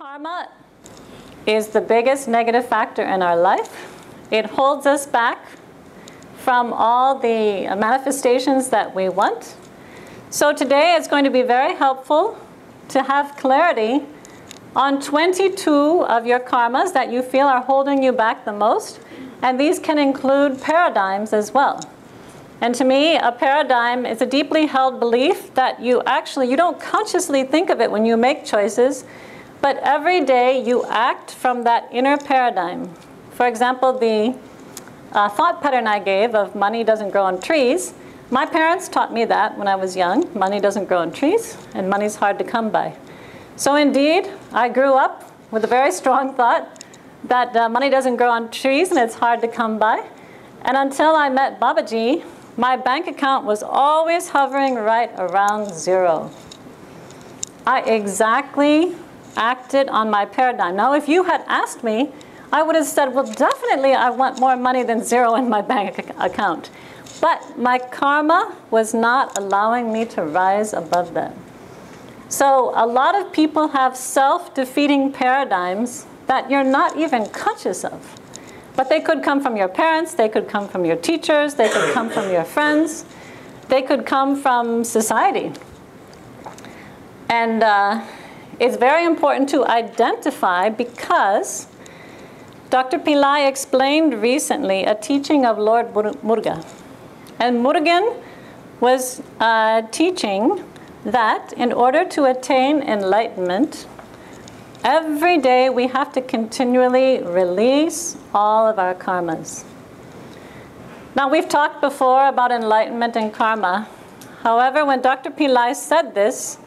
Karma is the biggest negative factor in our life. It holds us back from all the manifestations that we want. So today it's going to be very helpful to have clarity on 22 of your karmas that you feel are holding you back the most. And these can include paradigms as well. And to me, a paradigm is a deeply held belief that you don't consciously think of it when you make choices, but every day you act from that inner paradigm. For example, the thought pattern I gave of money doesn't grow on trees, my parents taught me that when I was young. Money doesn't grow on trees, and money's hard to come by. So indeed, I grew up with a very strong thought that money doesn't grow on trees and it's hard to come by. And until I met Babaji, my bank account was always hovering right around zero. I exactly acted on my paradigm. Now, if you had asked me, I would have said, well, definitely I want more money than zero in my bank account. But my karma was not allowing me to rise above that. So a lot of people have self-defeating paradigms that you're not even conscious of. But they could come from your parents, they could come from your teachers, they could come from your friends, they could come from society. And it's very important to identify, because Dr. Pillai explained recently a teaching of Lord Murugan. And Murugan was teaching that in order to attain enlightenment, every day we have to continually release all of our karmas. Now, we've talked before about enlightenment and karma. However, when Dr. Pillai said this,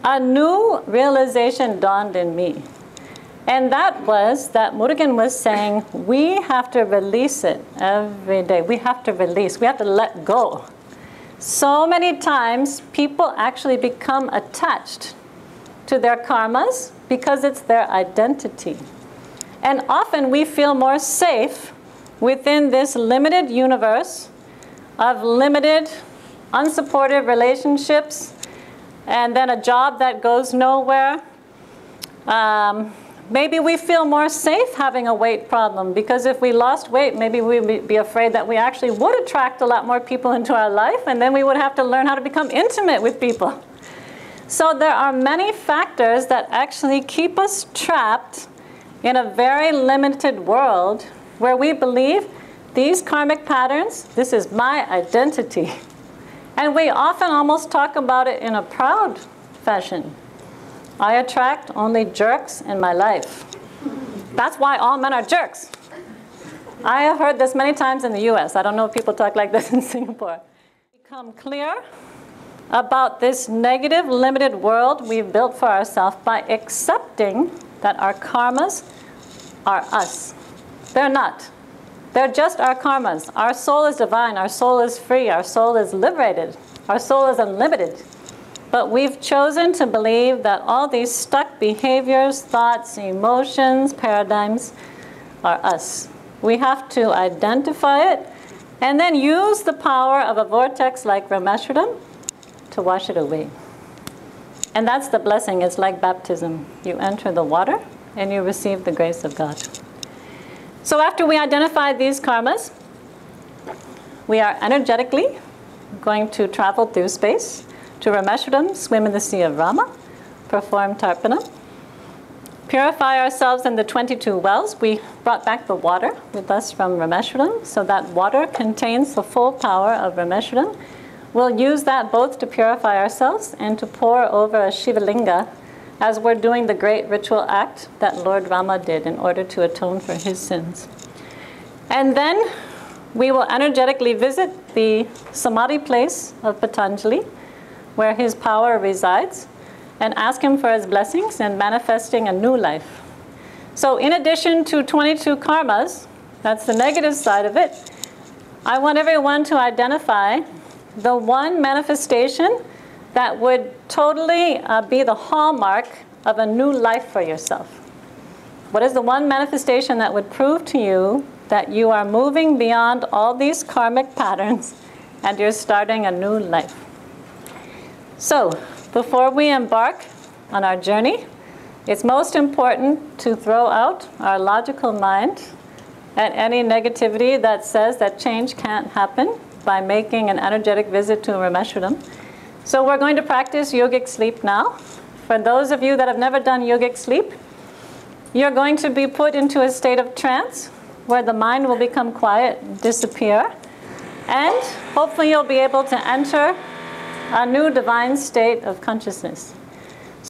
a new realization dawned in me. And that was that Murugan was saying, we have to release it every day. We have to release. We have to let go. So many times, people actually become attached to their karmas because it's their identity. And often we feel more safe within this limited universe of limited, unsupportive relationships, and then a job that goes nowhere. Maybe we feel more safe having a weight problem, because if we lost weight, maybe we'd be afraid that we actually would attract a lot more people into our life, and then we would have to learn how to become intimate with people. So there are many factors that actually keep us trapped in a very limited world where we believe these karmic patterns, this is my identity. And we often almost talk about it in a proud fashion. I attract only jerks in my life. That's why all men are jerks. I have heard this many times in the US. I don't know if people talk like this in Singapore. Become clear about this negative, limited world we've built for ourselves by accepting that our karmas are us. They're not. They're just our karmas. Our soul is divine. Our soul is free. Our soul is liberated. Our soul is unlimited. But we've chosen to believe that all these stuck behaviors, thoughts, emotions, paradigms are us. We have to identify it and then use the power of a vortex like Rameshwaram to wash it away. And that's the blessing. It's like baptism. You enter the water and you receive the grace of God. So after we identify these karmas, we are energetically going to travel through space to Rameshwaram, swim in the sea of Rama, perform Tarpana, purify ourselves in the 22 wells. We brought back the water with us from Rameshwaram, so that water contains the full power of Rameshwaram. We'll use that both to purify ourselves and to pour over a Shivalinga as we're doing the great ritual act that Lord Rama did in order to atone for his sins. And then we will energetically visit the Samadhi place of Patanjali, where his power resides, and ask him for his blessings in manifesting a new life. So in addition to 22 karmas, that's the negative side of it, I want everyone to identify the one manifestation that would totally be the hallmark of a new life for yourself. What is the one manifestation that would prove to you that you are moving beyond all these karmic patterns and you're starting a new life? So, before we embark on our journey It's most important to throw out our logical mind and any negativity that says that change can't happen by making an energetic visit to Rameshwaram. So we're going to practice yogic sleep now. For those of you that have never done yogic sleep, you're going to be put into a state of trance where the mind will become quiet, disappear, and hopefully you'll be able to enter a new divine state of consciousness.